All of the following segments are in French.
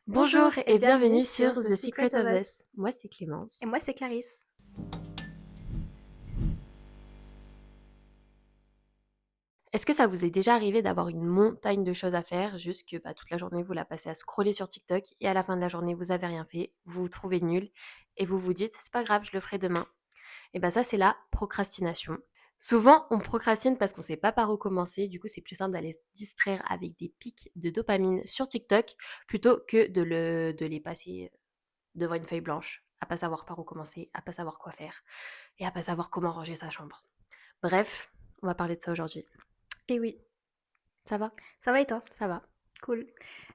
Bonjour Bonjour et et bienvenue bienvenue sur sur The The Secret Secret of of Us. Us. Moi, c'est Et Clémence. moi, c'est Clarisse. Est-ce que ça vous est déjà arrivé d'avoir une montagne de choses à faire, juste que toute la journée vous la passez à scroller sur TikTok et à la fin de la journée vous avez rien fait, vous vous trouvez nul et vous vous dites c'est pas grave, je le ferai demain. Et ça c'est la procrastination. Souvent on procrastine parce qu'on sait pas par où commencer, du coup c'est plus simple d'aller se distraire avec des pics de dopamine sur TikTok plutôt que de les passer devant une feuille blanche, à pas savoir par où commencer, à pas savoir quoi faire et à pas savoir comment ranger sa chambre. Bref, on va parler de ça aujourd'hui. Et oui, Ça va? ça va et toi? Ça va. Cool.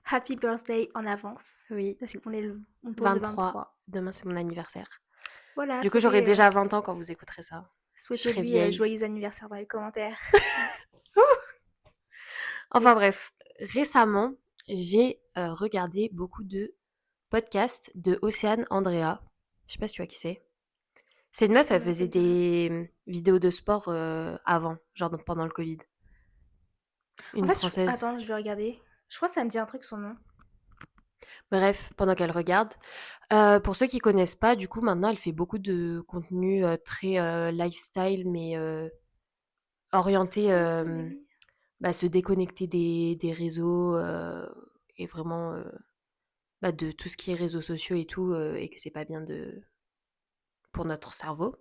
Happy birthday en avance. Oui, Parce on tourne le 23. 23. Demain, c'est mon anniversaire. Voilà, Du coup, j'aurai déjà 20 ans quand vous écouterez ça. Je serai souhaitez-lui vieille. joyeux anniversaire dans les commentaires. Enfin Oui. bref, récemment, j'ai regardé beaucoup de podcasts de Océane Andrea. Je sais pas si tu vois qui c'est. C'est une meuf, elle Non, ça faisait me dit rien. des vidéos de sport avant, genre pendant le Covid. En Une fait, française. attends, je vais regarder. Je crois que ça me dit un truc son nom. Bref, pendant qu'elle regarde. Pour ceux qui connaissent pas, du coup, maintenant, elle fait beaucoup de contenu très lifestyle, mais orienté Oui. se déconnecter des réseaux et vraiment de tout ce qui est réseaux sociaux et tout, et que c'est pas bien pour notre cerveau.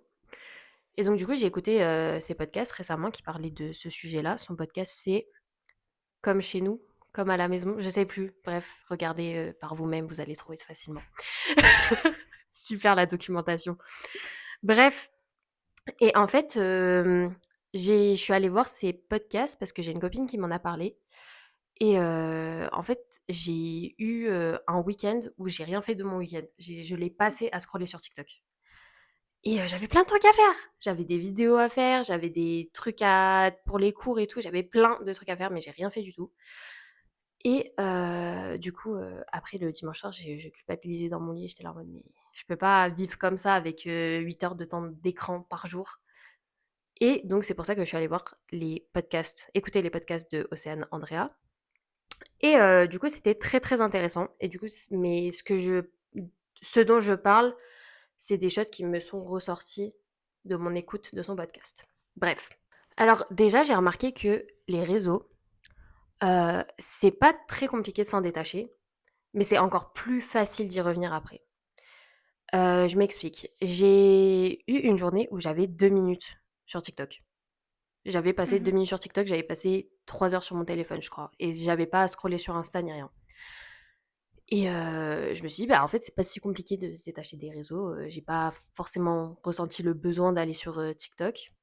Et donc, du coup, j'ai écouté ses podcasts récemment qui parlaient de ce sujet-là. Son podcast, c'est Comme chez nous, comme à la maison, je sais plus. Bref, regardez par vous-même, vous allez trouver ça facilement. Super la documentation. Bref, et en fait, je suis allée voir ces podcasts parce que j'ai une copine qui m'en a parlé. Et en fait, j'ai eu un week-end où j'ai rien fait de mon week-end. Je l'ai passé à scroller sur TikTok. Et j'avais plein de trucs à faire. J'avais des vidéos à faire, j'avais des trucs pour les cours et tout. J'avais plein de trucs à faire, mais j'ai rien fait du tout. Et du coup, après le dimanche soir, je culpabilisais dans mon lit. J'étais là en mode: «Mais je peux pas vivre comme ça avec 8 heures de temps d'écran par jour». Et donc c'est pour ça que je suis allée voir écouter les podcasts de Océane Andrea. Et du coup, c'était très, très intéressant. Et du coup, mais ce dont je parle, c'est des choses qui me sont ressorties de mon écoute de son podcast. Bref. Alors déjà, j'ai remarqué que les réseaux, c'est pas très compliqué de s'en détacher, mais c'est encore plus facile d'y revenir après. Je m'explique. J'ai eu une journée où j'avais 2 minutes sur TikTok. J'avais passé 2 Mhm. minutes sur TikTok, j'avais passé 3 heures sur mon téléphone, je crois, et j'avais pas à scroller sur Insta ni rien. Et je me suis dit: «Bah, en fait, c'est pas si compliqué de se détacher des réseaux», j'ai pas forcément ressenti le besoin d'aller sur, TikTok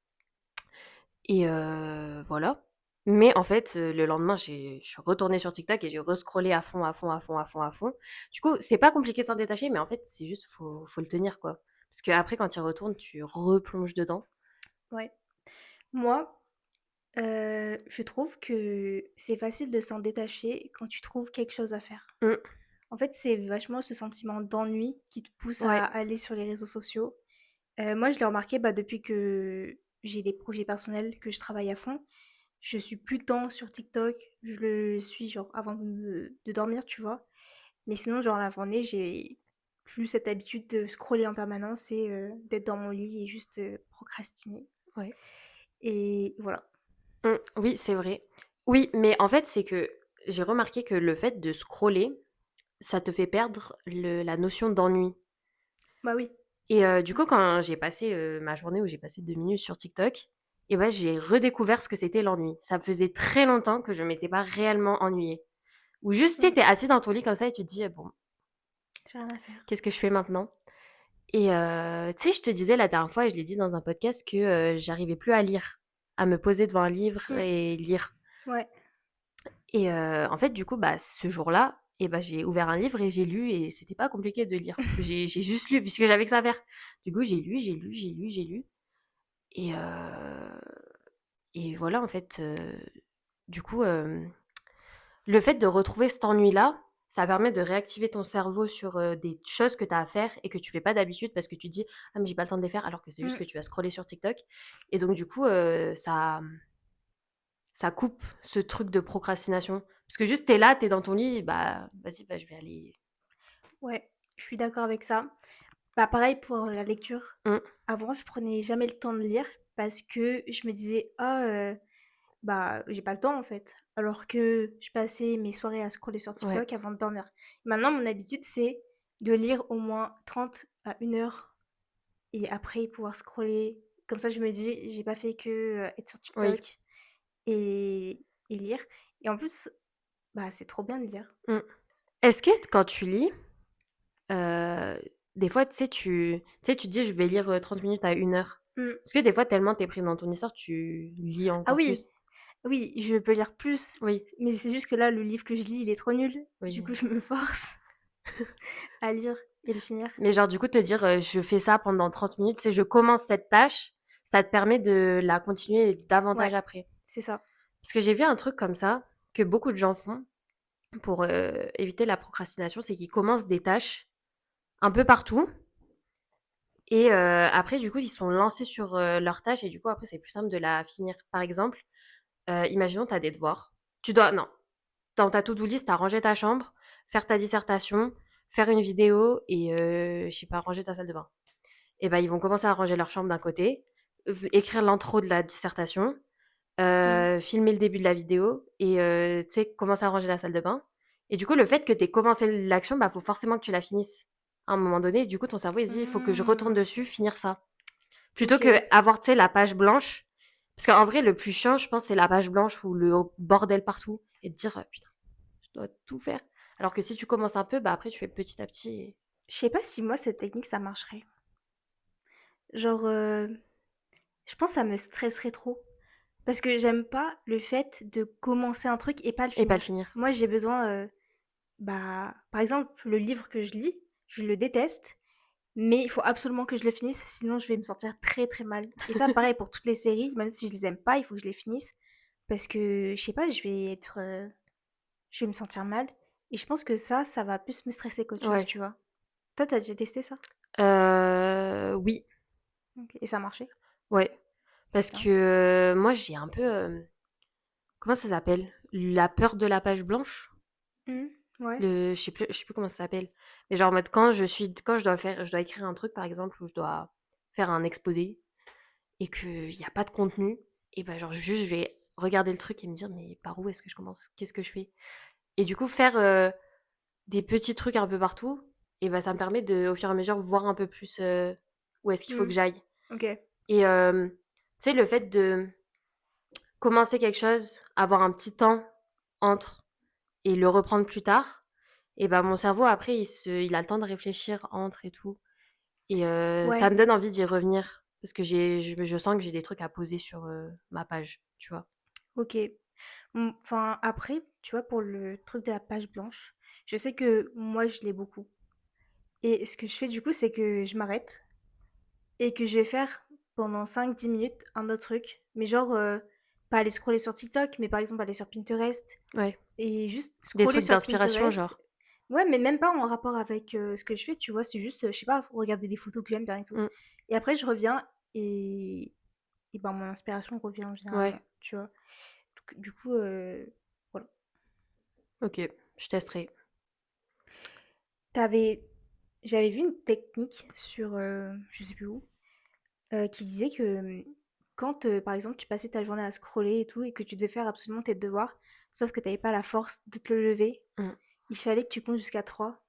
et voilà. Mais en fait, le lendemain, je suis retournée sur TikTok et j'ai rescrollé à fond, à fond, à fond, à fond, à fond. Du coup, c'est pas compliqué de s'en détacher, mais en fait, c'est juste faut le tenir, quoi. Parce qu'après quand tu y retournes, tu replonges dedans. Ouais. Moi, je trouve que c'est facile de s'en détacher quand tu trouves quelque chose à faire. Mmh, En fait, c'est vachement ce sentiment d'ennui qui te pousse à ouais. aller sur les réseaux sociaux. Moi, je l'ai remarqué, depuis que j'ai des projets personnels, que je travaille à fond. Je suis plus de temps sur TikTok, je le suis genre avant de dormir, tu vois? Mais sinon, genre la journée, j'ai plus cette habitude de scroller en permanence et d'être dans mon lit et juste, procrastiner Ouais. et voilà. Oui, c'est vrai. Oui, mais en fait, c'est que j'ai remarqué que le fait de scroller, ça te fait perdre la notion d'ennui. Bah oui. Et du coup, quand j'ai passé, ma journée où j'ai passé 2 minutes sur TikTok, et j'ai redécouvert ce que c'était l'ennui. Ça faisait très longtemps que je m'étais pas réellement ennuyée. Ou juste, tu sais, Mmh. tu assis dans ton lit comme ça et tu te dis: «Bon, J'ai rien à faire. qu'est-ce que je fais maintenant?» Et tu sais, je te disais la dernière fois et je l'ai dit dans un podcast que, j'arrivais plus à lire, à me poser devant un livre Mmh. et lire. Ouais. Et en fait, du coup, ce jour-là j'ai ouvert un livre et j'ai lu et c'était pas compliqué de lire. J'ai juste lu puisque j'avais que ça à faire. Du coup, j'ai lu, j'ai lu, j'ai lu, j'ai lu et voilà, en fait, du coup, le fait de retrouver cet ennui-là, ça permet de réactiver ton cerveau sur, des choses que tu as à faire et que tu fais pas d'habitude parce que tu dis: «Ah mais j'ai pas le temps de les faire», alors que c'est juste Mmh. que tu vas scroller sur TikTok et donc du coup, ça coupe ce truc de procrastination. Parce que juste tu es là, tu es dans ton lit, vas-y, je vais aller Ouais, je suis d'accord avec ça. Bah, pareil pour la lecture. Mmh, Avant, je prenais jamais le temps de lire parce que je me disais: «Ah, bah, j'ai pas le temps, en fait». Alors que je passais mes soirées à scroller sur ouais. TikTok avant de dormir. Maintenant, mon habitude, c'est de lire au moins 30 à 1 heure et après pouvoir scroller. Comme ça, je me dis: «J'ai pas fait que, être sur Oui. TikTok et lire» et en plus, bah, c'est trop bien de lire. Mmh. Est-ce que quand tu lis, heu, des fois, tu te dis: «Je vais lire, 30 minutes à 1 heure». Mmh. Est-ce que des fois, tellement tu es pris dans ton histoire, tu lis Ah encore oui, plus? oui, je peux lire plus, Oui, mais c'est juste que là, le livre que je lis, il est trop nul. Du coup, oui. je me force à lire et le finir. Mais genre, du coup, te dire, «Je fais ça pendant 30 minutes», tu sais, je commence cette tâche, ça te permet de la continuer davantage Ouais, après. c'est ça. Parce que j'ai vu un truc comme ça, que beaucoup de gens font pour, éviter la procrastination, c'est qu'ils commencent des tâches un peu partout et après du coup, ils sont lancés sur, leur tâche et du coup, après, c'est plus simple de la finir. Par exemple, imaginons tu as des devoirs. Tu dois non, dans ta to-do list, tu as rangé ta chambre, faire ta dissertation, faire une vidéo et je sais pas, ranger ta salle de bain. Et ben, ils vont commencer à ranger leur chambre d'un côté, écrire l'intro de la dissertation, Mmh. filmer le début de la vidéo et tu sais, commencer à ranger la salle de bain et du coup, le fait que tu aies commencé l'action, bah, faut forcément que tu la finisses à un moment donné. Du coup, ton cerveau, il se dit: «Il faut que je retourne Mmh. dessus, finir ça». Plutôt OK. qu'avoir, tu sais, la page blanche parce qu'en vrai, le plus chiant, je pense, c'est la page blanche ou le bordel partout et te dire: «Putain, je dois tout faire». Alors que si tu commences un peu, bah, après tu fais petit à petit et Je sais pas si moi, cette technique, ça marcherait. Genre, je pense que ça me stresserait trop parce que j'aime pas le fait de commencer un truc et pas le pas le finir. finir. Moi, j'ai besoin, bah, par exemple, le livre que je lis, je le déteste, mais il faut absolument que je le finisse, sinon je vais me sentir très, très mal et ça, pareil pour toutes les séries, même si je les aime pas, il faut que je les finisse parce que, je sais pas, je vais me sentir mal et je pense que ça va plus me stresser qu'autre chose, Ouais. tu vois? Toi, tu as déjà testé ça? Oui, OK et ça a marché? ouais. Parce Bien. que, moi j'ai un peu, comment ça s'appelle? La peur de la page blanche? Mmh. Ouais. Je sais plus comment ça s'appelle. Mais genre en mode quand je dois écrire un truc par exemple ou je dois faire un exposé et qu'il y a pas de contenu et bah, genre juste je vais regarder le truc et me dire: «Mais par où est-ce que je commence? Qu'est-ce que je fais?» Et du coup faire, des petits trucs un peu partout et bah, ça me permet de, au fur et à mesure, voir un peu plus, où est-ce qu'il faut que Mmh. j'aille OK. et tu sais le fait de commencer quelque chose, avoir un petit temps entre et le reprendre plus tard et ben mon cerveau après il a le temps de réfléchir entre et tout et ça Ouais, me donne envie d'y revenir parce que je sens que j'ai des trucs à poser sur, ma page, tu vois? OK. Mmh, enfin, après, tu vois, pour le truc de la page blanche, je sais que moi, je l'ai beaucoup et ce que je fais, du coup, c'est que je m'arrête et que je vais faire pendant 5 10 minutes un autre truc, mais genre, pas aller scroller sur TikTok, mais par exemple aller sur Pinterest Ouais. et juste Des scroller trucs sur d'inspiration Pinterest. genre? Ouais, mais même pas en rapport avec, ce que je fais, tu vois? C'est juste, je sais pas, regarder des photos que j'aime bien et tout Mmh. et après je reviens et ben, mon inspiration revient Ouais. généralement, tu vois? Donc du coup, voilà. OK, je testerai. T'avais, J'avais vu une technique sur, je sais plus où, qui disait que, quand, par exemple, tu passais ta journée à scroller et tout et que tu devais faire absolument tes devoirs, sauf que tu avais pas la force de te lever, Mmh. il fallait que tu comptes jusqu'à 3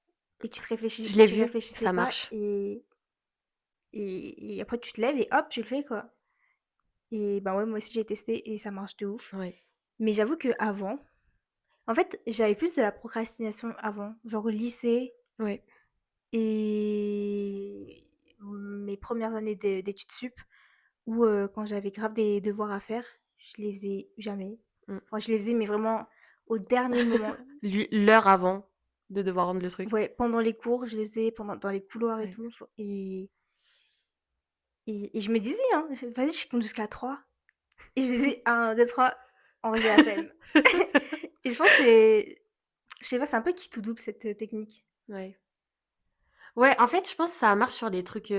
et Je l'ai tu vu, réfléchissais ça pas marche. et après tu te lèves et hop, tu le fais, quoi et bah, ouais, moi aussi j'ai testé et ça marche de ouf. Ouais. Mais j'avoue qu'avant, en fait, j'avais plus de la procrastination avant, genre au lycée Ouais. et mes premières années d'études sup où, quand j'avais grave des devoirs à faire, je les faisais jamais. Mmh. Enfin, je les faisais, mais vraiment au dernier moment. L'heure avant de devoir rendre le truc. Ouais, pendant les cours, je les faisais dans les couloirs et Ouais. tout et je me disais, hein: «Vas-y, je compte jusqu'à 3 et je faisais 1 2 3 en vrai, j'ai la flemme et je pense que je sais pas, c'est un peu qui tout double cette, technique. Ouais. Ouais, en fait, je pense que ça marche sur des trucs,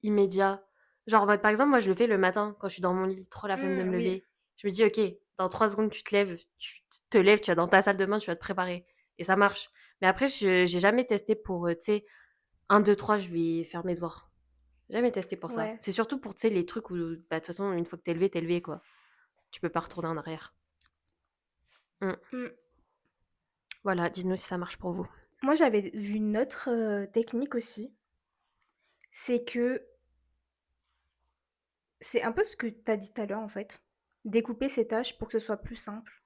immédiats. Genre, en mode, par exemple, moi, je le fais le matin quand je suis dans mon lit, trop la flemme de me Oui. lever. Je me dis: «OK, dans 3 secondes, tu te lèves, tu vas dans ta salle de bain, tu vas te préparer» et ça marche. Mais après, j'ai jamais testé pour, tu sais, 1, 2, 3, je vais faire mes devoirs. Jamais testé pour ça. Ouais. C'est surtout pour, tu sais, les trucs où, bah, de toute façon, une fois que t'es levé, quoi. Tu peux pas retourner en arrière. Mmh. Mmh. Voilà, dites-nous si ça marche pour vous. Moi, j'avais vu une autre, technique aussi. C'est que c'est un peu ce que tu as dit tout à l'heure, en fait. Découper ses tâches pour que ce soit plus simple.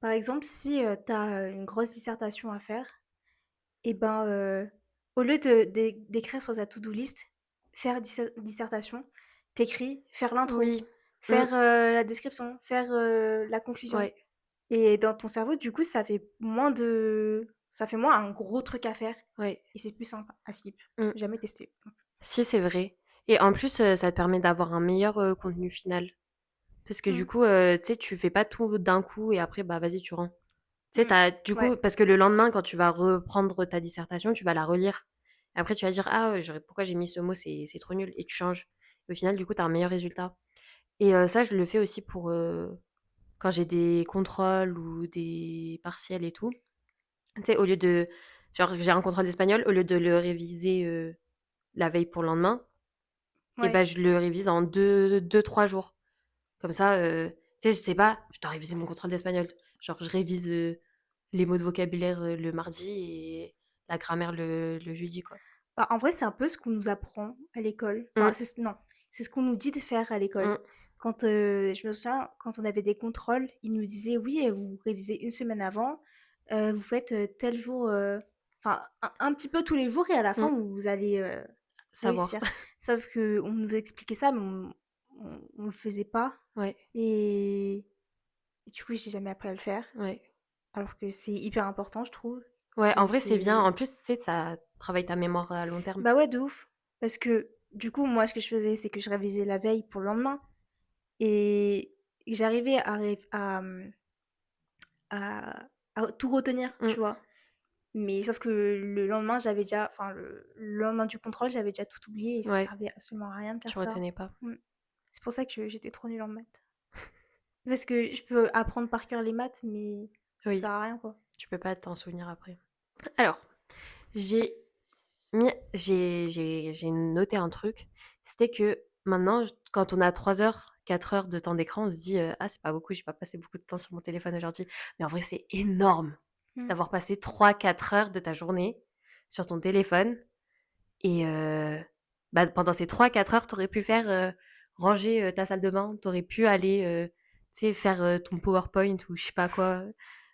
Par exemple, si, tu as, une grosse dissertation à faire et ben, au lieu d'écrire sur ta to-do list, faire dissertation, t'écris, faire l'intro, Oui. Mmh. faire, la description, faire, la conclusion Ouais, et dans ton cerveau, du coup, ça fait moins un gros truc à faire ouais. et c'est plus simple à skip. Mmh. Jamais testé. Si, c'est vrai et en plus, ça te permet d'avoir un meilleur, contenu final. Parce que du Mmh. coup, tu sais, tu fais pas tout d'un coup et après, bah, vas-y, tu rends. Tu sais, Mmh. du Ouais. coup parce que le lendemain, quand tu vas reprendre ta dissertation, tu vas la relire. Et après, tu vas dire: «Ah, pourquoi j'ai mis ce mot? C'est trop nul» et tu changes. Au final, du coup, tu as un meilleur résultat et ça, je le fais aussi pour, quand j'ai des contrôles ou des partiels et tout. Tu sais, au lieu de genre, j'ai un contrôle d'espagnol, au lieu de le réviser, la veille pour le lendemain et Ouais. bah, je le révise en 2-3 jours. Comme ça, tu sais, je sais pas, je dois réviser mon contrôle d'espagnol. Genre, je révise, les mots de vocabulaire, le mardi et la grammaire le jeudi, quoi. Bah, en vrai, c'est un peu ce qu'on nous apprend à l'école. Enfin, Mmh, non, c'est ce qu'on nous dit de faire à l'école. mmh, Quand, je me souviens, quand on avait des contrôles, ils nous disaient: «Oui, vous révisez une semaine avant, vous faites, tel jour, enfin, un petit peu tous les jours et à la fin, mmh. vous allez, Savoir. réussir». Sauf qu'on nous expliquait ça, mais on le faisait pas Ouais, et du coup, j'ai jamais appris à le faire, ouais. alors que c'est hyper important, je trouve Ouais, en et vrai, c'est bien. c'est En plus, tu sais, ça travaille ta mémoire à long terme. bah, ouais, de ouf. Parce que, du coup, moi, ce que je faisais, c'est que je révisais la veille pour le lendemain et j'arrivais à tout retenir, Mmh, tu vois? Mais sauf que le lendemain, j'avais déjà enfin, le lendemain du contrôle, j'avais déjà tout oublié et ça ouais, servait absolument à rien de faire tu ça. retenais pas. Mmh. C'est pour ça que j'étais trop nulle en maths. Parce que je peux apprendre par cœur les maths, mais ça Oui, sert à rien, quoi. tu peux pas t'en souvenir après. Alors, j'ai j'ai noté un truc, c'était que maintenant, quand on a 3 heures, 4 heures de temps d'écran, on se dit, «Ah, c'est pas beaucoup, j'ai pas passé beaucoup de temps sur mon téléphone aujourd'hui». Mais en vrai, c'est énorme Mmh. d'avoir passé 3-4 heures de ta journée sur ton téléphone et bah, pendant ces 3-4 heures, tu aurais pu faire, ranger, ta salle de bain, tu aurais pu aller, tu sais, faire, ton PowerPoint ou je sais pas quoi.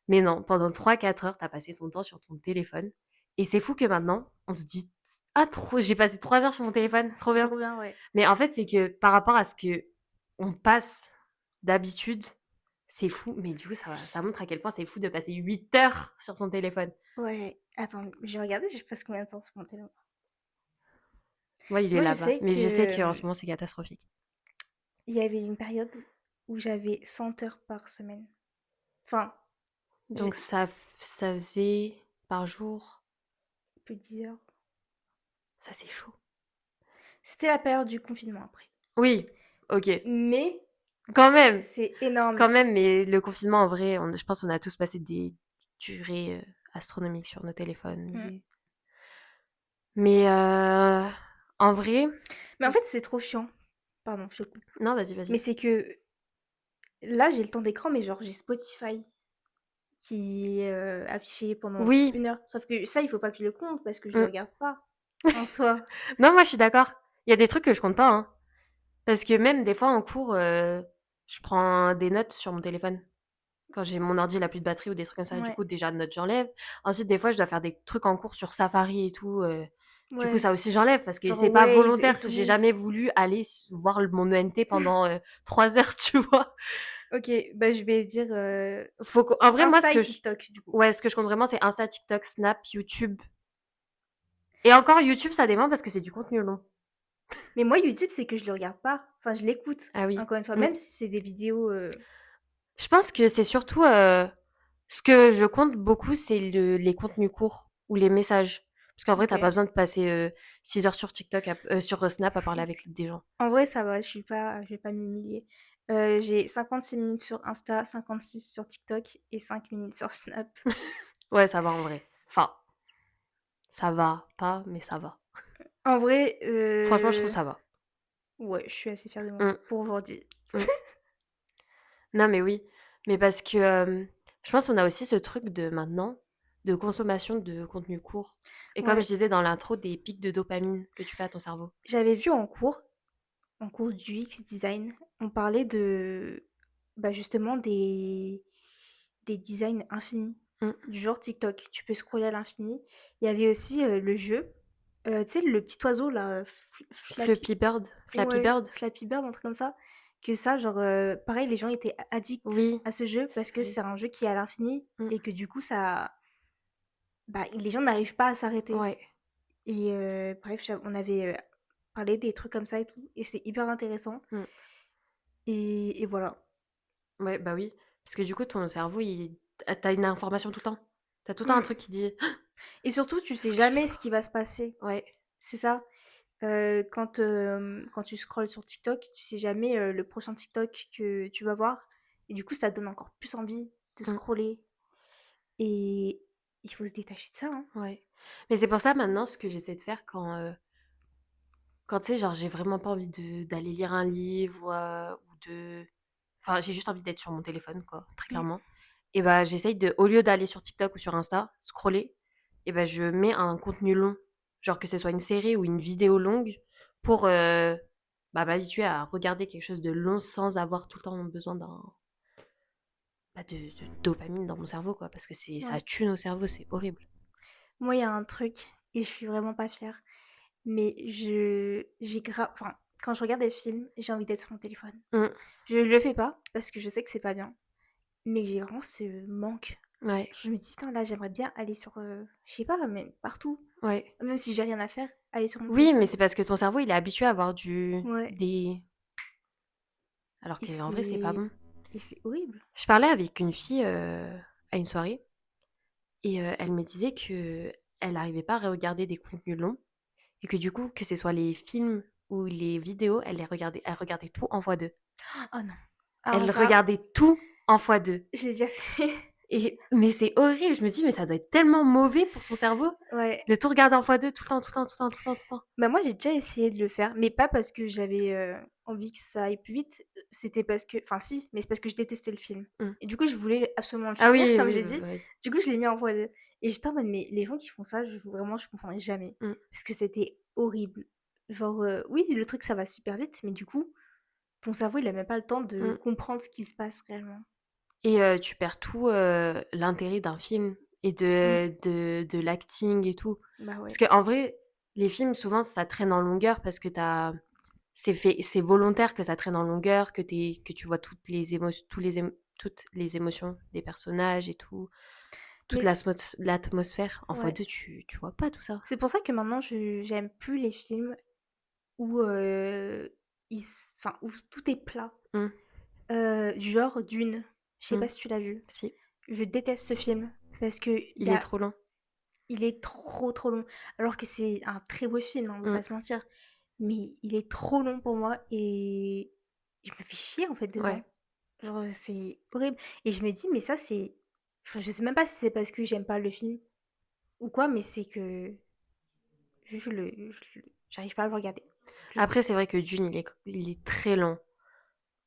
Mais non, pendant 3-4 heures, tu as passé ton temps sur ton téléphone et c'est fou que maintenant, on se dit: «Ah trop, j'ai passé 3 heures sur mon téléphone, trop C'est bien». trop bien, ouais. Mais en fait, c'est que par rapport à ce qu'on passe d'habitude, c'est fou, mais du coup, ça montre à quel point c'est fou de passer 8 heures sur son téléphone. Ouais. Attends, je vais regarder, je passe combien de temps sur mon téléphone? Moi, il est Moi, je là-bas, sais mais je sais que, qu'en ce moment, c'est catastrophique. il y avait une période où j'avais 100 heures par semaine. Enfin, Donc j'ai ça faisait par jour plus de 10 heures. ça c'est chaud. C'était la période du confinement après. Oui, OK. Mais Quand même, c'est énorme. quand même, mais le confinement en vrai, on je pense qu'on a tous passé des durées, astronomiques sur nos téléphones, Mmh. mais en vrai Mais en fait, c'est trop chiant. Pardon, je te coupe. non, vas-y, Mais vas-y. c'est que là, j'ai le temps d'écran, mais genre j'ai Spotify qui est, affiché pendant Oui, 1 heure. Sauf que ça, il faut pas que je le compte parce que je le mmh. regarde pas en soi. Non, moi je suis d'accord. Il y a des trucs que je compte pas, hein, parce que même des fois en cours, je prends des notes sur mon téléphone. Quand j'ai mon ordi, il a plus de batterie ou des trucs comme ça, du Ouais, coup, déjà note, j'enlève. Ensuite, des fois, je dois faire des trucs en cours sur Safari et tout, du coup, ouais. ça aussi, j'enlève parce que Genre c'est pas Waze et volontaire. J'ai tout. jamais voulu aller voir mon ENT pendant, 3 heures, tu vois? OK, bah, je vais dire, Faut qu'en en vrai, moi, Insta et TikTok, du coup. ce que je compte vraiment, c'est Insta, TikTok, Snap, YouTube et encore YouTube, ça dépend parce que c'est du contenu long. Mais moi, YouTube, c'est que je le regarde pas. Enfin, je l'écoute, Ah oui. encore une fois, Mmh. même si c'est des vidéos, Je pense que c'est surtout, ce que je compte beaucoup, c'est les contenus courts ou les messages. Parce qu'en vrai, tu as pas OK. besoin de passer, 6 heures sur TikTok sur, Snap à parler avec des gens. En vrai, ça va, je vais pas m'humilier. J'ai 56 minutes sur Insta, 56 sur TikTok et 5 minutes sur Snap. Ouais, ça va en vrai. Enfin, ça va pas, mais ça va. En vrai, Franchement, je trouve ça va. ouais, je suis assez fière de moi Mmh, pour aujourd'hui. mmh. Non, mais oui, mais parce que, je pense qu'on a aussi ce truc de maintenant, de consommation de contenu court et comme Ouais, je disais dans l'intro, des pics de dopamine que tu fais à ton cerveau. j'avais vu en cours d'UX design, on parlait de, bah, justement des designs infinis, Mmh. du genre TikTok, tu peux scroller à l'infini. Il y avait aussi, le jeu, tu sais le petit oiseau là, Flappy, Flappy ouais, Bird? Flappy Bird, un truc comme ça, que ça genre, pareil les gens étaient a addicts Oui, à ce jeu c'est parce que vrai. c'est un jeu qui est à l'infini Mmh. et que du coup ça, bah, les gens n'arrivent pas à s'arrêter Ouais. et bref, on avait, parlé des trucs comme ça et tout et c'est hyper intéressant Mmh. et voilà. Ouais, bah, oui, parce que du coup, ton cerveau, il tu une information tout le temps. T'as tout le temps un Mmh truc qui dit: et surtout tu sais «Faut que je fasse jamais ce quoi?» qui va se passer. Ouais. C'est ça. Quand tu scrolles sur TikTok, tu sais jamais, le prochain TikTok que tu vas voir et du coup, ça donne encore plus envie de Mmh. scroller et il faut se détacher de ça, hein. Ouais. Mais c'est pour ça maintenant ce que j'essaie de faire quand tu sais, genre, j'ai vraiment pas envie d'aller lire un livre, ou de enfin, j'ai juste envie d'être sur mon téléphone, quoi, très Mmh. clairement et bah, j'essaye de au lieu d'aller sur TikTok ou sur Insta, scroller et bah, je mets un contenu long, genre que ce soit une série ou une vidéo longue pour, bah, m'habituer à regarder quelque chose de long sans avoir tout le temps besoin de dopamine dans mon cerveau, quoi, parce que ça Ouais. tue nos cerveaux, c'est horrible. Moi, il y a un truc et je suis vraiment pas fière, mais j'ai grave enfin, quand je regarde des films, j'ai envie d'être sur mon téléphone. Mmh. Je le fais pas parce que je sais que c'est pas bien, mais j'ai vraiment ce manque. Ouais, Je me dis: «Putain, là, j'aimerais bien aller sur, je sais pas, mais partout, ouais. même si j'ai rien à faire, aller sur mon Oui, mais téléphone». c'est parce que ton cerveau, il est habitué à avoir Ouais des alors et qu'en vrai, c'est pas bon. c'est horrible. Je parlais avec une fille, à une soirée et elle me disait qu'elle arrivait pas à regarder des contenus longs et que du coup, que ce soit les films ou les vidéos, elle regardait tout en x2. Oh non. Alors Elle ça, regardait tout en x2 je l'ai déjà fait. et mais c'est horrible, je me dis: «Mais ça doit être tellement mauvais pour ton cerveau Ouais. de tout regarder en x2 tout le temps, tout le temps, tout le temps, tout le temps, tout le temps». Bah, moi, j'ai déjà essayé de le faire, mais pas parce que j'avais, envie que ça aille plus vite, c'était parce que enfin si, mais c'est parce que je détestais le film Mmh. et du coup, je voulais absolument le Ah finir, oui, comme oui, j'ai bah, dit. oui. Du coup, je l'ai mis en x2 et j'étais en mode: «Mais les gens qui font ça, je comprendrai jamais». Mmh, Parce que c'était horrible. Genre, oui, le truc, ça va super vite, mais du coup, ton cerveau, il a même pas le temps de mmh. comprendre ce qui se passe réellement. Et tu perds tout, l'intérêt d'un film et Mmh. de l'acting et tout. Bah, Parce ouais. qu'en vrai, les films, souvent, ça traîne en longueur parce que c'est volontaire que ça traîne en longueur, que tu vois toutes les émotions des personnages et tout, toute Mais l'atmosphère. En ouais. x2, tu vois pas tout ça. C'est pour ça que maintenant, je j'aime plus les films où, où tout est plat. Mmh, Du genre Dune, je sais mmh, pas si tu l'as vu? si. Je déteste ce film parce qu'il y Il est a trop lent. il est trop, trop long. Alors que c'est un très beau film, hein, on va pas Mmh, se mentir. Mais il est trop long pour moi et je me fais chier en fait ouais. dedans. Genre, c'est horrible et je me dis: «Mais ça c'est» enfin, je sais même pas si c'est parce que j'aime pas le film ou quoi, mais c'est que juste j'arrive pas à le regarder, je trouve. Après, c'est vrai que Dune, il est très long.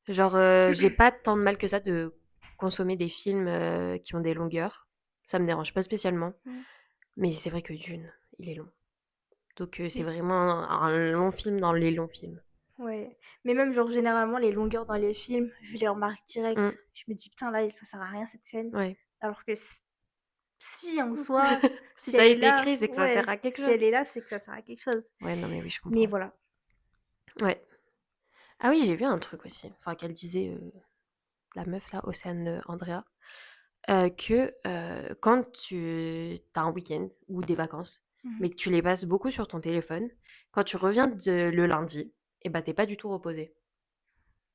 Genre, j'ai pas tant de mal que ça de consommer des films, qui ont des longueurs. Ça me dérange pas spécialement. Mmh. Mais c'est vrai que Dune, il est long. Donc, c'est Mais vraiment un long film dans les longs films. ouais, mais même genre généralement les longueurs dans les films, je les remarque Mmh, direct. Je me dis: «Putain là, ça sert à rien cette scène». ouais. Alors que si en soi, Si si ça elle a est été là, écrit, c'est que ça sert ouais, à quelque si chose. elle est là, c'est que ça sert à quelque chose. Ouais, non, mais oui, je Mais comprends. voilà. Ouais. Ah oui, j'ai vu un truc aussi, enfin qu'elle disait, la meuf là, Océane, Andrea, que, quand tu as un week-end ou des vacances, Mmh. mais que tu les passes beaucoup sur ton téléphone, quand tu reviens le lundi et bah, tu pas du tout reposé.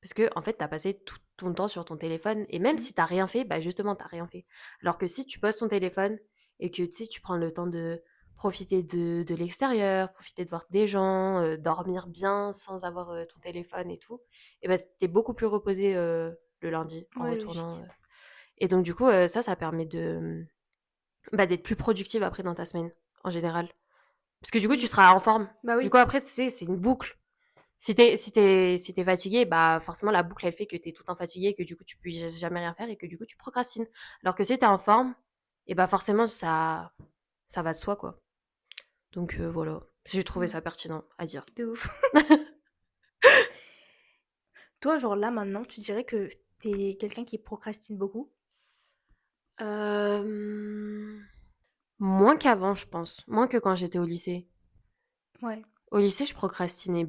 Parce que en fait, tu as passé tout ton temps sur ton téléphone et même Mmh. si tu rien fait, bah, justement, tu rien fait. Alors que si tu poses ton téléphone et que, tu sais, tu prends le temps de profiter de l'extérieur, profiter de voir des gens, dormir bien sans avoir, ton téléphone et tout et bah, tu es beaucoup plus reposé, le lundi en Ouais, retournant, logique. et donc du coup, ça permet bah, d'être plus productive après dans ta semaine, en général. Parce que du coup, tu Mmh. seras en forme. Bah Du oui. coup, après, c'est une boucle. Si t'es fatigué, bah forcément la boucle elle fait que t'es tout le temps fatigué, que du coup tu peux jamais rien faire et que du coup tu procrastines. Alors que si t'es en forme, et bah forcément ça va de soi quoi. Donc voilà, j'ai trouvé Mmh. ça pertinent à dire. De ouf. Toi, genre là, maintenant, tu dirais que t'es quelqu'un qui procrastine beaucoup? Euh, Moins qu'avant, je pense. Moins que quand j'étais au lycée. Ouais. Au lycée, je procrastinais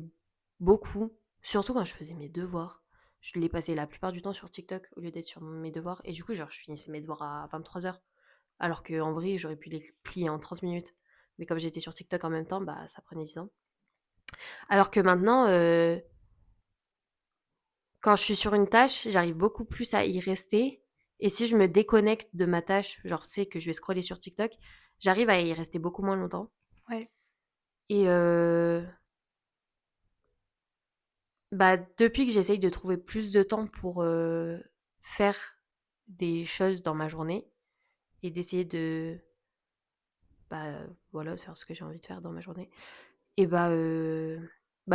beaucoup, surtout quand je faisais mes devoirs. Je les passais la plupart du temps sur TikTok au lieu d'être sur mes devoirs. Et du coup, genre, je finissais mes devoirs à 23 heures. Alors qu'en vrai, j'aurais pu les plier en 30 minutes. Mais comme j'étais sur TikTok en même temps, bah ça prenait 10 ans. Alors que maintenant, quand je suis sur une tâche, j'arrive beaucoup plus à y rester. Et si je me déconnecte de ma tâche, genre tu sais que je vais scroller sur TikTok, j'arrive à y rester beaucoup moins longtemps. Ouais. Et bah depuis que j'essaye de trouver plus de temps pour faire des choses dans ma journée et d'essayer de bah voilà faire ce que j'ai envie de faire dans ma journée. Et bah,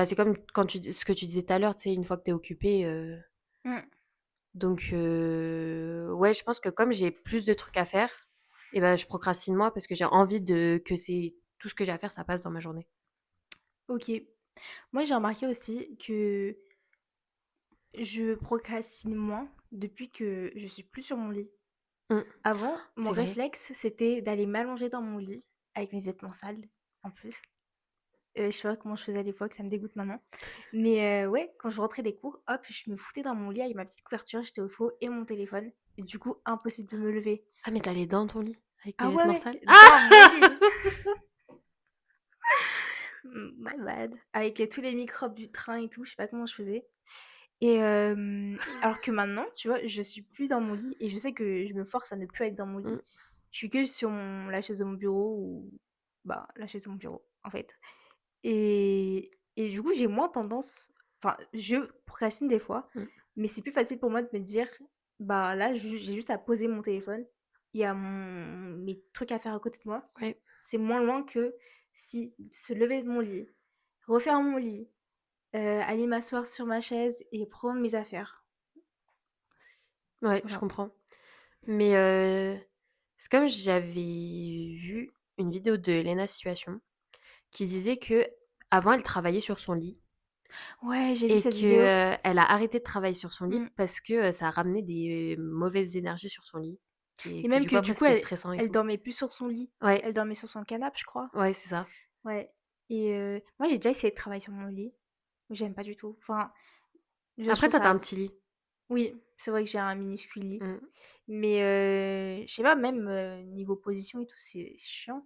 c'est comme quand ce que tu disais tout à l'heure, tu sais, une fois que tu es occupé, Mmh. donc ouais, je pense que comme j'ai plus de trucs à faire et bah, je procrastine moi parce que j'ai envie de que c'est tout ce que j'ai à faire, ça passe dans ma journée. OK. Moi, j'ai remarqué aussi que je procrastine moins depuis que je suis plus sur mon lit. Mmh, Avant, mon c'est vrai. réflexe, c'était d'aller m'allonger dans mon lit avec mes vêtements sales, en plus. Je sais pas comment je faisais à l'époque, ça me dégoûte maintenant. Mais ouais, quand je rentrais des cours, hop, je me foutais dans mon lit avec ma petite couverture, j'étais au chaud et mon téléphone et du coup, impossible de me lever. Ah mais tu allais dans ton lit avec tes Ah ouais, vêtements ouais, sales? dans mon Ah! lit! My bad. Avec tous les microbes du train et tout, je sais pas comment je faisais. Et alors que maintenant, tu vois, je suis plus dans mon lit et je sais que je me force à ne plus être dans mon lit. Mmh, Je suis que sur la chaise de mon bureau ou bah, la chaise de mon bureau, en fait. Et du coup, j'ai moins tendance enfin, je procrastine des fois, mmh, mais c'est plus facile pour moi de me dire: «Bah, là, j'ai juste à poser mon téléphone, il y a mes trucs à faire à côté de moi». ouais. C'est moins loin que si se lever de mon lit, refaire mon lit, aller m'asseoir sur ma chaise et prendre mes affaires. Ouais, je Voilà. comprends. Mais c'est comme j'avais vu une vidéo de Lena Situation qui disait que avant elle travaillait sur son lit Ouais, j'ai vu et cette vidéo. que, elle a arrêté de travailler sur son lit Mmh. parce que, ça ramenait des mauvaises énergies sur son lit et Et que même du coup que après du coup, c'était elle stressant et elle tout. dormait plus sur son lit. Ouais, Elle dormait sur son canapé, je crois. ouais, c'est ça. Ouais. Et moi, j'ai déjà essayé de travailler sur mon lit. J'aime pas du tout. Enfin, je Après trouve toi tu as ça un petit lit. oui, c'est vrai que j'ai un minuscule lit. Mmh. Mais je sais pas, même, niveau position et tout, c'est chiant.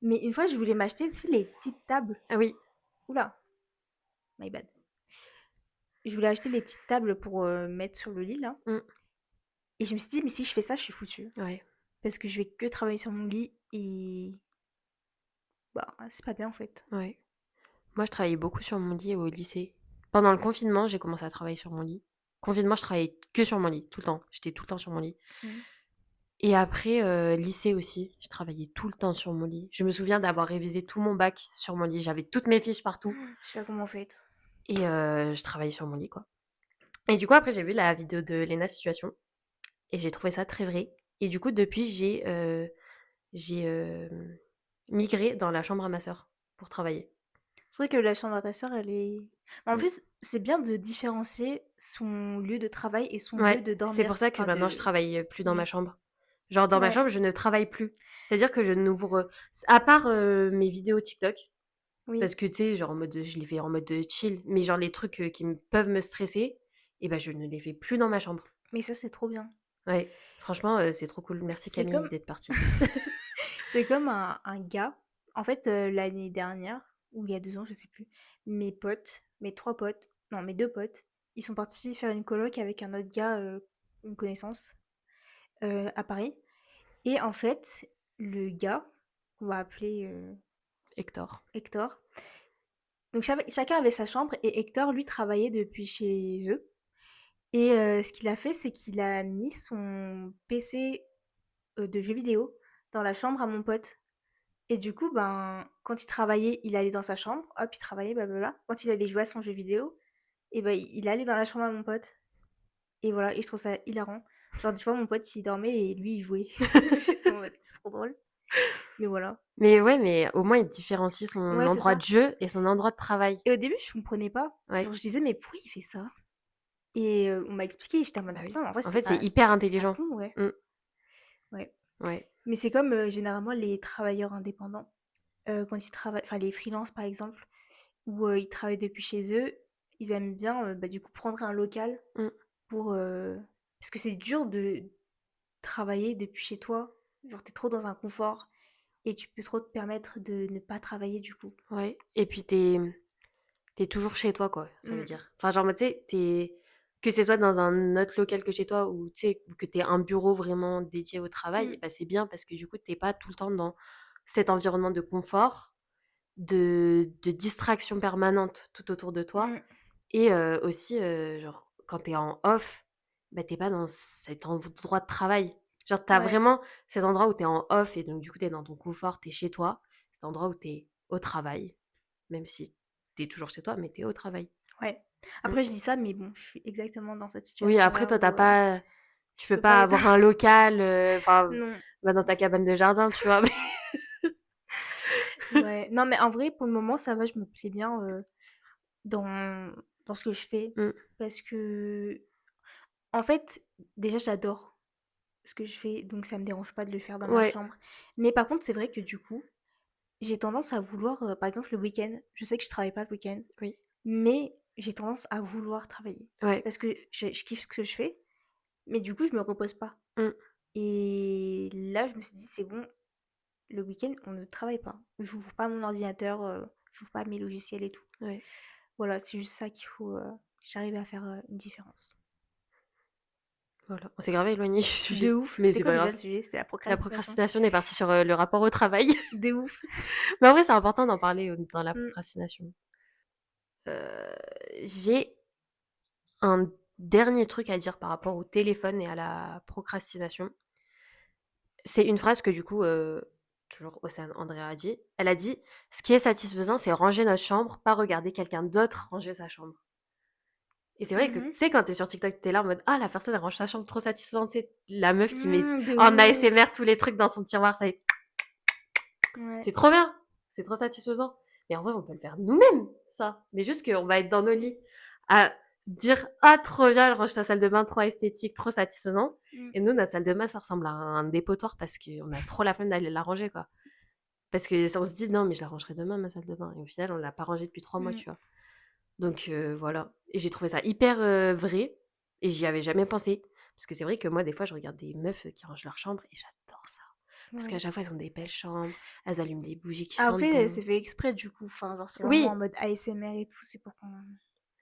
Mais une fois, je voulais m'acheter, tu sais, les petites tables. Ah oui. Ouh là, my bad. Je voulais acheter les petites tables pour, mettre sur le lit là Mmh. et je me suis dit: «Mais si je fais ça, je suis foutue». Ouais, Parce que je vais que travailler sur mon lit et bah, c'est pas bien en fait. ouais. Moi je travaillais beaucoup sur mon lit au lycée. Pendant le confinement, j'ai commencé à travailler sur mon lit. Confinement, je travaillais que sur mon lit, tout le temps. J'étais tout le temps sur mon lit. Mmh. Et après, lycée aussi, je travaillais tout le temps sur mon lit. Je me souviens d'avoir révisé tout mon bac sur mon lit. J'avais toutes mes fiches partout Je sais pas comment vous faites. et je travaillais sur mon lit, quoi. Et du coup, après, j'ai vu la vidéo de Lena Situation et j'ai trouvé ça très vrai. Et du coup, depuis, j'ai migré dans la chambre à ma sœur pour travailler. C'est vrai que la chambre à ta sœur, elle est en Mmh. plus, c'est bien de différencier son lieu de travail et son lieu Ouais, de c'est pour dormir, ça que enfin maintenant je de travaille, plus dans ma vivre. chambre. Genre dans ma Ouais, chambre, je ne travaille plus. C'est-à-dire que je n'ouvre à part, mes vidéos TikTok. oui, Parce que tu sais, genre en mode, je les fais en mode, chill, mais genre les trucs, qui peuvent me stresser et ben je ne les fais plus dans ma chambre. mais ça, c'est trop bien. Ouais, franchement, c'est trop cool. Merci C'est Camille comme d'être partie. c'est comme un gars, en fait, l'année dernière ou il y a 2 ans, je sais plus, mes potes, mes 3 potes, non, mes 2 potes, ils sont partis faire une coloc avec un autre gars, une connaissance, à Paris et en fait, le gars, qu'on va appeler, Hector. Hector, donc chacun avait sa chambre et Hector, lui, travaillait depuis chez eux et ce qu'il a fait, c'est qu'il a mis son PC, de jeux vidéo dans la chambre à mon pote. et du coup, ben, quand il travaillait, il allait dans sa chambre, hop, il travaillait, blablabla. Quand il allait jouer à son jeu vidéo et ben, il allait dans la chambre à mon pote et voilà et je trouve ça hilarant. Genre, des fois, mon pote, il dormait et lui, il jouait. J'étais en mode: «C'est trop drôle», mais voilà. Mais ouais, mais au moins il différencie son Ouais, c'est endroit de ça jeu et son endroit de travail. et au début, je comprenais pas. Ouais, Genre, je disais: «Mais pourquoi il fait ça?» et on m'a expliqué et j'étais en mode: bah oui. «Putain, en vrai, En fait, c'est hyper c'est pas intelligent. con, ouais». Mmh, Ouais, ouais. mais c'est comme, généralement les travailleurs indépendants, quand ils travaillent enfin les freelances, par exemple, où, ils travaillent depuis chez eux, ils aiment bien, bah, du coup, prendre un local Mmh, pour, parce que c'est dur de travailler depuis chez toi. Genre, t'es trop dans un confort et tu peux trop te permettre de ne pas travailler, du coup. ouais et puis t'es toujours chez toi, quoi, ça veut Mmh. dire. Enfin, genre, tu sais, que ce soit dans un autre local que chez toi ou tu sais, que tu un bureau vraiment dédié au travail, Mmh. bah, c'est bien parce que du coup, t'es pas tout le temps dans cet environnement de confort, de distraction permanente tout autour de toi Mmh. et aussi, genre, quand t'es en off, bah, tu pas dans cet endroit de travail. Genre, t'as Ouais, vraiment cet endroit où t'es en off et donc du coup, t'es dans ton confort, t'es chez toi. Cet endroit où t'es au travail, même si t'es toujours chez toi, mais t'es au travail. ouais. Mmh. Après, je dis ça, mais bon, je suis exactement dans cette Oui, après situation-là toi, t'as où, pas tu je peux peux pas pas être avoir un local, enfin, non. va dans ta cabane de jardin, tu vois? Mais Ouais. Non, mais en vrai, pour le moment, ça va, je me plais bien, dans dans ce que je fais mmh, parce que en fait, déjà, j'adore ce que je fais, donc ça me dérange pas de le faire dans ma ouais, chambre. Mais par contre, c'est vrai que du coup, j'ai tendance à vouloir, par exemple, le week-end, je sais que je travaille pas le week-end, oui, mais j'ai tendance à vouloir travailler ouais, parce que je kiffe ce que je fais, mais du coup, je me repose pas mmh, et là, je me suis dit: «C'est bon, le week-end, on ne travaille pas. J'ouvre pas mon ordinateur, j'ouvre pas mes logiciels et tout». ouais, Voilà, c'est juste ça qu'il faut, que j'arrive à faire, une différence. voilà. On s'est grave éloigné du De sujet, ouf. mais C'était c'est quoi pas déjà grave. le sujet? C'était la La procrastination? procrastination, on est parti sur, le rapport au travail. De ouf. Mais en vrai, c'est important d'en parler, dans la Mmh. procrastination. J'ai un dernier truc à dire par rapport au téléphone et à la procrastination. C'est une phrase que du coup, toujours Océane Andrea a dit. Elle a dit: «Ce qui est satisfaisant, c'est ranger notre chambre, pas regarder quelqu'un d'autre ranger sa chambre». Et c'est vrai que, tu Mmh. sais, quand tu es sur TikTok, tu es là en mode: «Ah la personne elle range sa chambre, trop satisfaisant». Tu sais, la meuf qui met Mmh, de en ouf. ASMR tous les trucs dans son tiroir, ça y Ouais. c'est trop bien, c'est trop satisfaisant. Mais en vrai, on peut le faire nous-mêmes, ça. Mais juste qu'on va être dans nos lits à se dire: «Ah trop bien, elle range sa salle de bain, trop esthétique, trop satisfaisant». Mmh. Et nous, notre salle de bain, ça ressemble à un dépotoir parce qu'on a trop la flemme d'aller la ranger, quoi. Parce que ça, on se dit: «Non, mais je la rangerai demain ma salle de bain» et au final, on l'a pas rangée depuis 3 mois, Mmh. tu vois? Donc voilà et j'ai trouvé ça hyper, vrai et j'y avais jamais pensé. Parce que c'est vrai que moi, des fois, je regarde des meufs, qui rangent leur chambre et j'adore ça. Parce qu'à Ouais. chaque fois, elles ont des belles chambres, elles allument des bougies qui sentent Après, bon. c'est fait exprès du coup, enfin, genre, c'est vraiment en Oui, mode ASMR et tout, c'est pour qu'on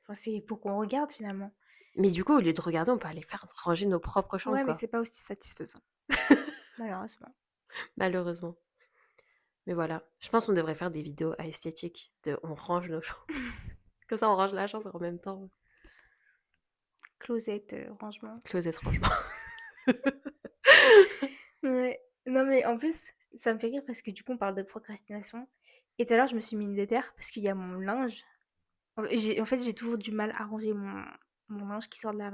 enfin, c'est pour qu'on regarde finalement. mais du coup, au lieu de regarder, on peut aller faire ranger nos propres chambres, Ouais, mais quoi, c'est pas aussi satisfaisant, malheureusement. malheureusement. Mais voilà, je pense qu'on devrait faire des vidéos à esthétique de on range nos chambres. Comme ça, on range la chambre en même temps, Closet, rangement. closet rangement. Ouais. Non, mais en plus, ça me fait rire parce que du coup, on parle de procrastination et tout à l'heure, je me suis mis une déterre parce qu'il y a mon linge. J'ai toujours du mal à ranger mon linge qui sort de la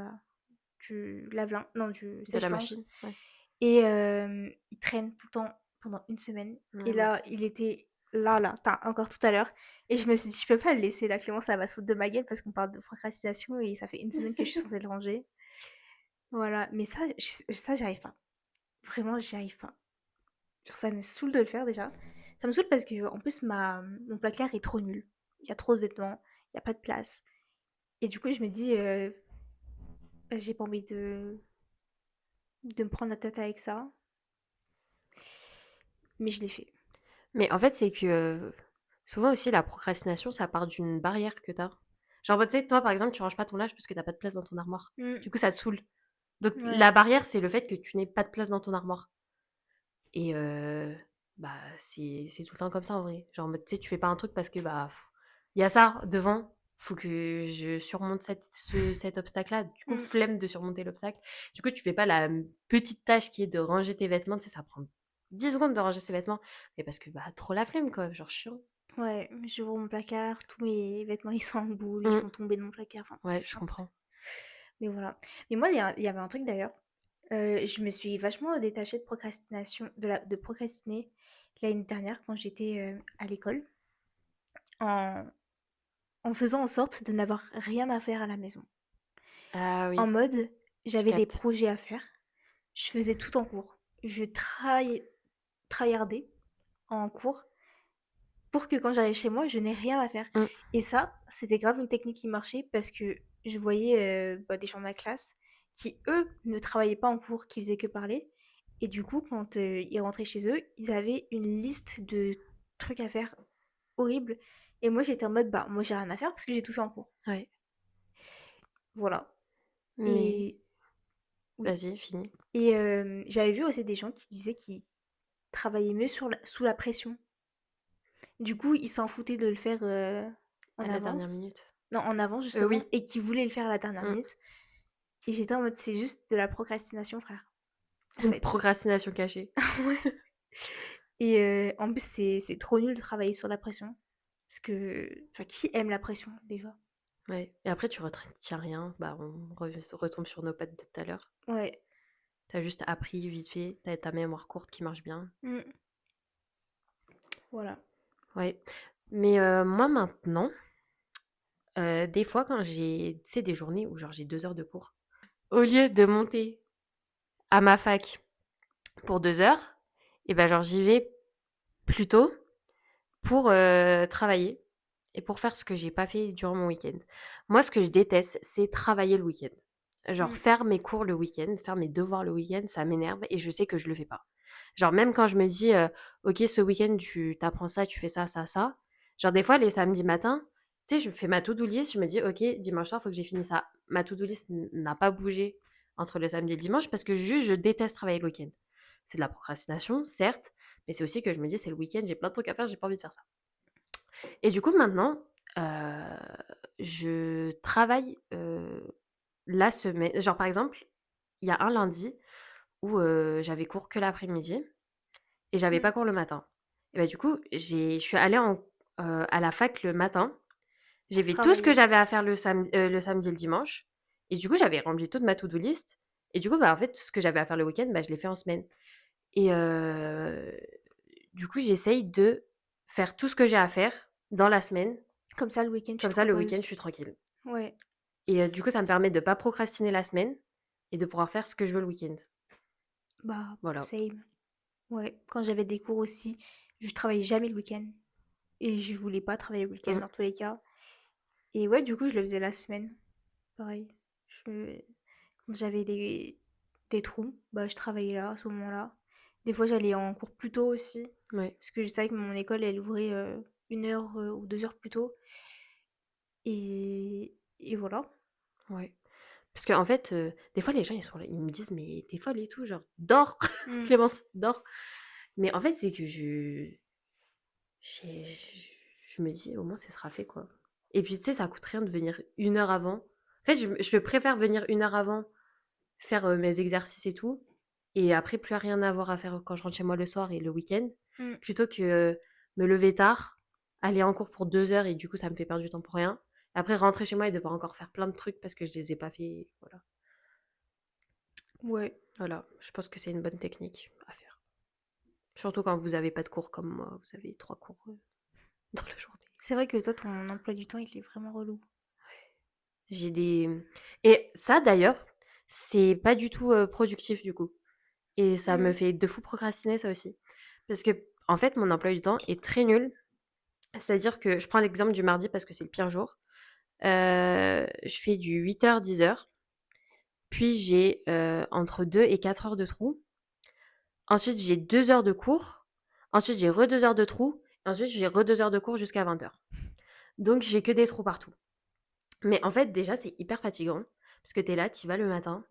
du lave-linge non, du De la sèche-linge machine, ouais. et il traîne tout le temps pendant une semaine et Ouais, moi là, aussi. il était là, enfin, encore tout à l'heure et je me suis dit: «Je peux pas le laisser là, Clémence, ça va se foutre de ma gueule parce qu'on parle de procrastination et ça fait une semaine que je suis censée le ranger». Voilà, mais ça, j'y arrive pas. Vraiment, j'y arrive pas. Genre ça me saoule de le faire déjà. Ça me saoule parce que en plus mon placard est trop nul. Il y a trop de vêtements, il y a pas de place et du coup, je me dis, bah, j'ai pas envie de me prendre la tête avec ça, mais je l'ai fait. Mais en fait, c'est que, souvent aussi la procrastination, ça part d'une barrière que tu as. Genre, bah, tu sais, toi, par exemple, tu ranges pas ton linge parce que tu as pas de place dans ton armoire. Mmh. Du coup, ça te saoule. Donc Ouais. la barrière, c'est le fait que tu n'aies pas de place dans ton armoire et bah, c'est tout le temps comme ça, en vrai. Genre, en mode, tu sais, tu fais pas un truc parce que, bah, il y a ça devant, faut que je surmonte cet obstacle-là. Du coup, Mmh. flemme de surmonter l'obstacle. Du coup, tu fais pas la, petite tâche qui est de ranger tes vêtements, tu sais, ça prend 10 secondes de ranger ses vêtements. Mais parce que, bah, trop la flemme, quoi, genre chiant. Ouais, j'ouvre mon placard, tous mes vêtements, ils sont en boule, ils Mmh. sont tombés de mon placard, enfin, Ouais, c'est je n'importe comprends. quoi. Mais voilà. Mais moi, il y avait un truc d'ailleurs, je me suis vachement détachée de procrastination de procrastiner l'année dernière quand j'étais, à l'école, en en faisant en sorte de n'avoir rien à faire à la maison. Ah En oui, mode, je j'avais des capte. projets à faire, je faisais tout en cours. Je tryhardais en cours pour que quand j'arrive chez moi, je n'ai rien à faire. Mmh. Et ça, c'était grave une technique qui marchait parce que je voyais, bah, des gens de ma classe qui, eux, ne travaillaient pas en cours, qui faisaient que parler. Et du coup, quand, ils rentraient chez eux, ils avaient une liste de trucs à faire horribles. Et moi, j'étais en mode: «Bah, moi, j'ai rien à faire parce que j'ai tout fait en cours». Ouais. Voilà. Mais Et oui. vas-y, finis. Et j'avais vu aussi des gens qui disaient qu'ils travaillaient mieux sous la pression. Du coup, ils s'en foutaient de le faire, en À la dernière avance. minute. Non, en avance justement Oui. et qui voulaient le faire à la dernière Mmh. minute et j'étais en mode: «C'est juste de la procrastination frère, en Une fait». procrastination cachée. Ouais et en plus c'est trop nul de travailler sur la pression parce que enfin qui aime la pression déjà? Ouais et après tu retiens rien, bah, on retombe sur nos pattes de tout à l'heure. Ouais. T'as juste appris vite fait, tu ta mémoire courte qui marche bien. Mmh. Voilà. Ouais. Mais moi maintenant, des fois quand j'ai tu sais des journées où genre j'ai 2 heures de cours, au lieu de monter à ma fac pour 2 heures et ben genre j'y vais plus tôt pour, travailler et pour faire ce que j'ai pas fait durant mon week-end. Moi, ce que je déteste, c'est travailler le week-end. Genre Mmh. faire mes cours le week-end, faire mes devoirs le week-end, ça m'énerve et je sais que je le fais pas. Genre même quand je me dis, «OK, ce week-end, tu apprends ça, tu fais ça, ça, ça». Genre des fois, les samedis matins, tu sais, je fais ma to-do list, je me dis: «OK, dimanche soir, faut que j'ai fini ça». Ma to-do list n'a pas bougé entre le samedi et le dimanche parce que juste, je déteste travailler le week-end. C'est de la procrastination, certes, mais c'est aussi que je me dis: «C'est le week-end, j'ai plein de trucs à faire, j'ai pas envie de faire ça». Et du coup, maintenant, je travaille, la semaine genre, par exemple, il y a un lundi où, j'avais cours que l'après-midi et j'avais Mmh. pas cours le matin. Et bah, du coup, je suis allée à la fac le matin. J'ai Pour fait tout ce que travailler. j'avais à faire le samedi et le dimanche et du coup, j'avais rempli toute ma to-do list et du coup, bah, en fait, ce que j'avais à faire le week-end, bah, je l'ai fait en semaine et du coup, j'essaye de faire tout ce que j'ai à faire dans la semaine. Comme ça le week-end tu Comme te ça, le week-end, je reposes. suis tranquille Ouais. et du coup, ça me permet de pas procrastiner la semaine et de pouvoir faire ce que je veux le week-end. Bah, Voilà. same. Ouais, quand j'avais des cours aussi, je travaillais jamais le week-end et je voulais pas travailler le week-end Mmh. dans tous les cas. Et ouais, du coup, je le faisais la semaine, pareil. Je Quand j'avais des trous, bah, je travaillais là, à ce moment-là. Des fois, j'allais en cours plus tôt aussi, Ouais, parce que je savais que mon école, elle ouvrait, 1 heure, ou 2 heures plus tôt et voilà. ouais. Parce qu'en fait, des fois, les gens, ils sont là, ils me disent: «Mais tu folle et tout, genre dors, Mmh. Clémence, dors». Mais en fait, c'est que j'ai je me dis: «Au moins, ça sera fait, quoi» et puis, tu sais, ça coûte rien de venir 1 heure avant. En fait, je préfère venir 1 heure avant, faire, mes exercices et tout et après plus rien avoir à faire quand je rentre chez moi le soir et le week-end, Mmh. plutôt que me lever tard, aller en cours pour 2 heures et du coup ça me fait perdre du temps pour rien. Après rentrer chez moi et devoir encore faire plein de trucs parce que je les ai pas fait, voilà. Ouais. Voilà, je pense que c'est une bonne technique à faire. Surtout quand vous avez pas de cours comme moi, vous avez 3 cours, dans la journée. C'est vrai que toi, ton emploi du temps, il est vraiment relou. J'ai des et ça d'ailleurs, c'est pas du tout, productif du coup et ça me Mmh. fait de fou procrastiner ça aussi. Parce que en fait, mon emploi du temps est très nul. C'est-à-dire que je prends l'exemple du mardi parce que c'est le pire jour. Je fais du 8h-10h, puis j'ai, entre 2 et 4 heures de trou. Ensuite, j'ai 2 heures de cours. Ensuite, j'ai re 2 heures de trou. Ensuite, j'ai re 2 heures de cours jusqu'à 20h. Donc j'ai que des trous partout. Mais en fait, déjà, c'est hyper fatigant parce que tu es là, tu y vas le matin.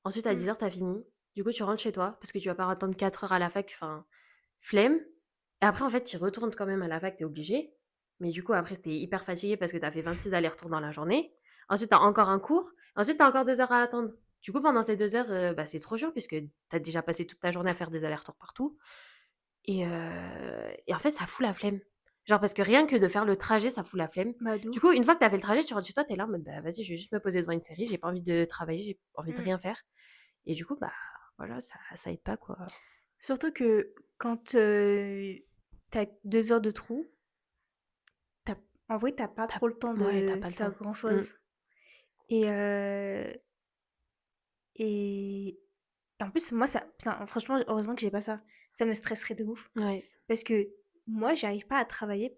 Ensuite, à Mmh. 10h, tu as fini. Du coup, tu rentres chez toi parce que tu vas pas attendre 4 heures à la fac, enfin, flemme. Et après, en fait, tu y retournes quand même à la fac, tu es obligé. Mais du coup, après, tu es hyper fatigué parce que tu as fait 26 allers-retours dans la journée. Ensuite, tu as encore un cours. Ensuite, tu as encore 2 heures à attendre. Du coup, pendant ces 2 heures, bah, c'est trop chiant puisque tu as déjà passé toute ta journée à faire des allers-retours partout. et en fait, ça fout la flemme. Genre parce que rien que de faire le trajet, ça fout la flemme. Bah, de Du coup, ouf. une fois que tu as fait le trajet, tu rentres chez toi, tu es là en mode: «Bah, vas-y, je vais juste me poser devant une série, j'ai pas envie de travailler, j'ai envie de Mmh. rien faire» et du coup, bah, voilà, ça aide pas, quoi. Surtout que quand, tu 2 heures de trou, tu en vrai, t'as pas Tu trop le temps Ouais, tu de pas le faire temps. Mmh. grand-chose et et en plus, moi, ça putain, franchement, heureusement que j'ai pas ça. Ça me stresserait de ouf Ouais. parce que moi, j'arrive pas à travailler,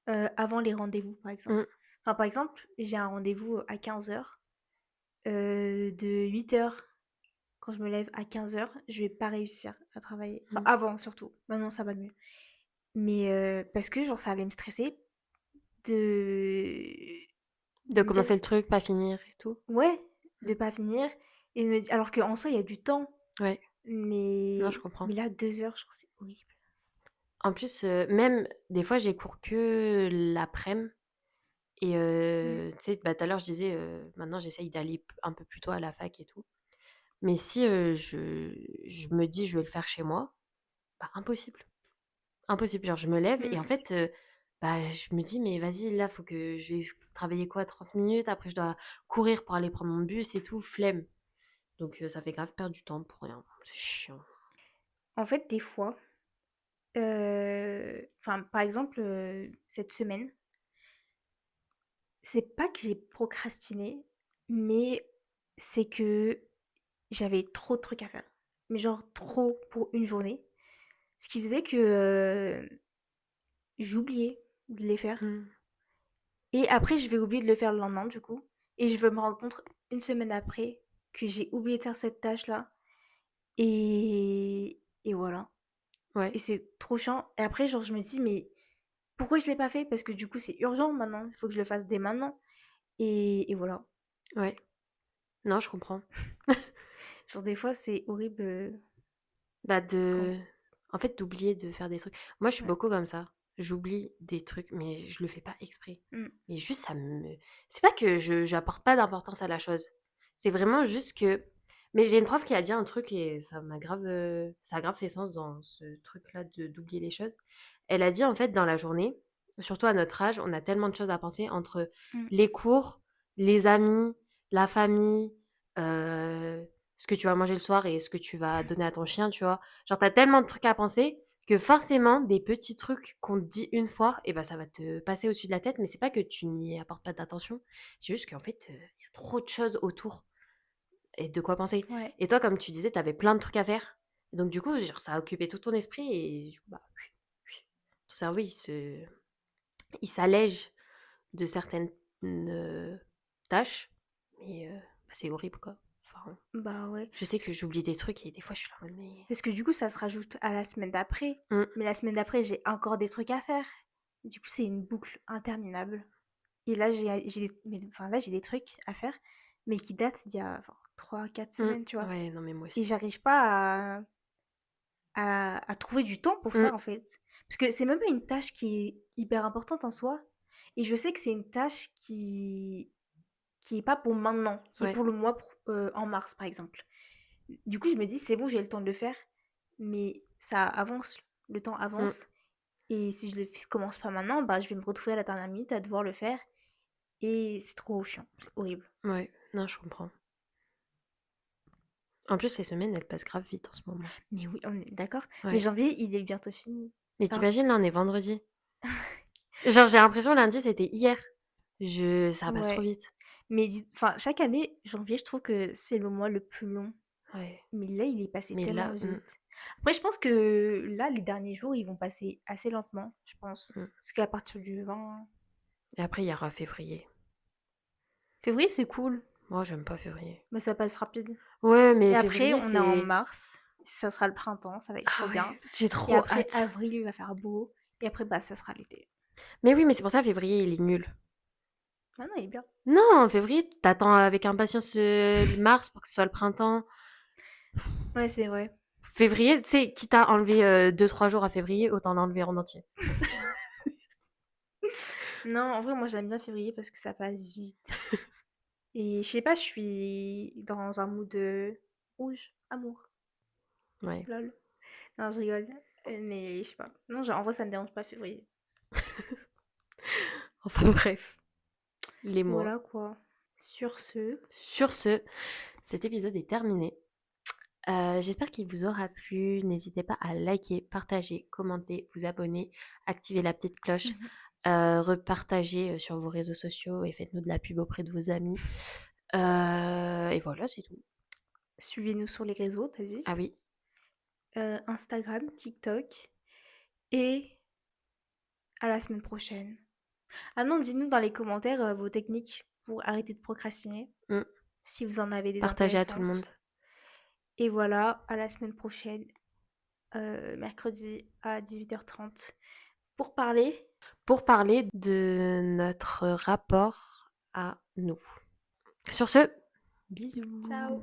avant les rendez-vous, par exemple. Mmh. Enfin, par exemple, j'ai un rendez-vous à 15:00, de 8:00 quand je me lève à 15:00, je vais pas réussir à travailler. Enfin, Mmh. avant surtout, maintenant ça va mieux. Mais parce que genre ça allait me stresser de De me dire commencer le truc, pas finir et tout. ouais, Mmh. de pas finir et de me di alors qu'en soi il y a du temps, Ouais. Non, je mais comprends. là 2 heures, genre c'est horrible. En plus, même des fois, j'ai cours que l'après-midi et Mmh. tu sais, bah, tout à l'heure, je disais, maintenant, j'essaye d'aller un peu plus tôt à la fac et tout. Mais si, je me dis: «Je vais le faire chez moi», bah, impossible, impossible. Genre, je me lève et en Mmh. fait, bah, je me dis: «Mais vas-y, là, faut que je vais travailler quoi? 30 minutes, après je dois courir pour aller prendre mon bus et tout, flemme». Donc ça fait grave perdre du temps pour rien. C'est chiant. En fait, des fois, enfin par exemple, cette semaine, c'est pas que j'ai procrastiné, mais c'est que j'avais trop de trucs à faire. Mais genre trop pour une journée. Ce qui faisait que, j'oubliais de les faire Mmh. et après je vais oublier de le faire le lendemain du coup et je vais me rendre compte une semaine après que j'ai oublié de faire cette tâche-là et voilà Ouais, et c'est trop chiant et après genre je me dis: «Mais pourquoi je l'ai pas fait?» parce que du coup c'est urgent maintenant, il faut que je le fasse dès maintenant et voilà. ouais. Non, je comprends. Genre des fois c'est horrible, Bah, quand en fait, d'oublier de faire des trucs. Moi, je suis ouais. beaucoup comme ça. J'oublie des trucs, mais je le fais pas exprès. Mmh. Mais juste, ça me c'est pas que je j'apporte pas d'importance à la chose. C'est vraiment juste que mais j'ai une prof qui a dit un truc et ça a grave fait sens dans ce truc-là de d'oublier les choses. Elle a dit, en fait, dans la journée, surtout à notre âge, on a tellement de choses à penser entre Mmh. les cours, les amis, la famille, ce que tu vas manger le soir et ce que tu vas donner à ton chien, tu vois? Genre, tu as tellement de trucs à penser que forcément, des petits trucs qu'on te dit une fois et ben ça va te passer au-dessus de la tête, mais c'est pas que tu n'y apportes pas d'attention, c'est juste qu'en fait, il y a trop de choses autour et de quoi penser. Ouais. Et toi, comme tu disais, tu avais plein de trucs à faire. Donc du coup, genre, ça a occupé tout ton esprit et du coup, bah, ton cerveau, il s'allège de certaines, tâches, mais bah, c'est horrible, quoi. Enfin, Bah ouais. je sais que j'oublie des trucs et des fois, je suis là en mode: «Mais» Parce que du coup, ça se rajoute à la semaine d'après. mmh, Mais la semaine d'après, j'ai encore des trucs à faire. Du coup, c'est une boucle interminable. Et là, enfin, là, j'ai des trucs à faire, mais qui datent d'il y a genre 3-4 mmh, semaines, tu vois. ouais, non, mais moi Et aussi. j'arrive pas à trouver du temps pour Mmh, ça, en fait. Parce que c'est même pas une tâche qui est hyper importante en soi. Et je sais que c'est une tâche qui est pas pour maintenant, qui est ouais, pour le mois en mars, par exemple. Du coup, je me dis, c'est bon, j'ai le temps de le faire, mais ça avance, le temps mmh, avance. Et si je le commence pas maintenant, bah, je vais me retrouver à la dernière minute à devoir le faire. Et c'est trop chiant, c'est horrible. ouais, non, je comprends. En plus, les semaines, elles passent grave vite en ce moment. Mais oui, on est d'accord. Mais Ouais. janvier, il est bientôt fini. Mais Alors, t'imagines, là, on est vendredi. Genre, j'ai l'impression lundi, c'était hier. Ça passe trop ouais. vite. Mais enfin, chaque année, janvier, je trouve que c'est le mois le plus long. Ouais. Mais là, il est passé Mais tellement là, vite. Après, je pense que là, les derniers jours, ils vont passer assez lentement, je pense. mmh. Parce qu'à partir du 20 Et après, il y aura février. février, c'est cool. Moi, j'aime pas février. Mais ça passe rapide. Ouais, mais Et après, février, on est en c'est mars. Ça sera le printemps, ça va être ah trop bien. ouais, j'ai Et trop après, hâte. avril, il va faire beau. Et après, bah, ça sera l'été. Mais oui, mais c'est pour ça, février, il est nul. Ah non, il est bien. Non, février, t'attends avec impatience, le mars pour que ce soit le printemps. Ouais, c'est vrai. Février, tu sais, quitte à enlever, 2-3 jours à février, autant l'enlever en entier. Non, en vrai, moi, j'aime bien février parce que ça passe vite. Et je sais pas, je suis dans un mood rouge, amour. Ouais. Lol. Non, je rigole. Mais je sais pas. Non, genre, en vrai, ça me dérange pas février. Enfin bref, les mois. Voilà quoi. Sur ce, Sur ce, cet épisode est terminé. J'espère qu'il vous aura plu. N'hésitez pas à liker, partager, commenter, vous abonner, activer la petite cloche, mmh repartager sur vos réseaux sociaux et faites-nous de la pub auprès de vos amis. Et voilà, c'est tout. suivez-nous sur les réseaux, tu dit? Ah oui, Instagram, TikTok et à la semaine prochaine. Ah non, dites-nous dans les commentaires, vos techniques pour arrêter de procrastiner, mmh, si vous en avez des partagez à tout le monde. intéressantes. Et voilà, à la semaine prochaine, mercredi à 18h30 pour parler. Pour parler de notre rapport à nous. Sur ce, bisous. Ciao!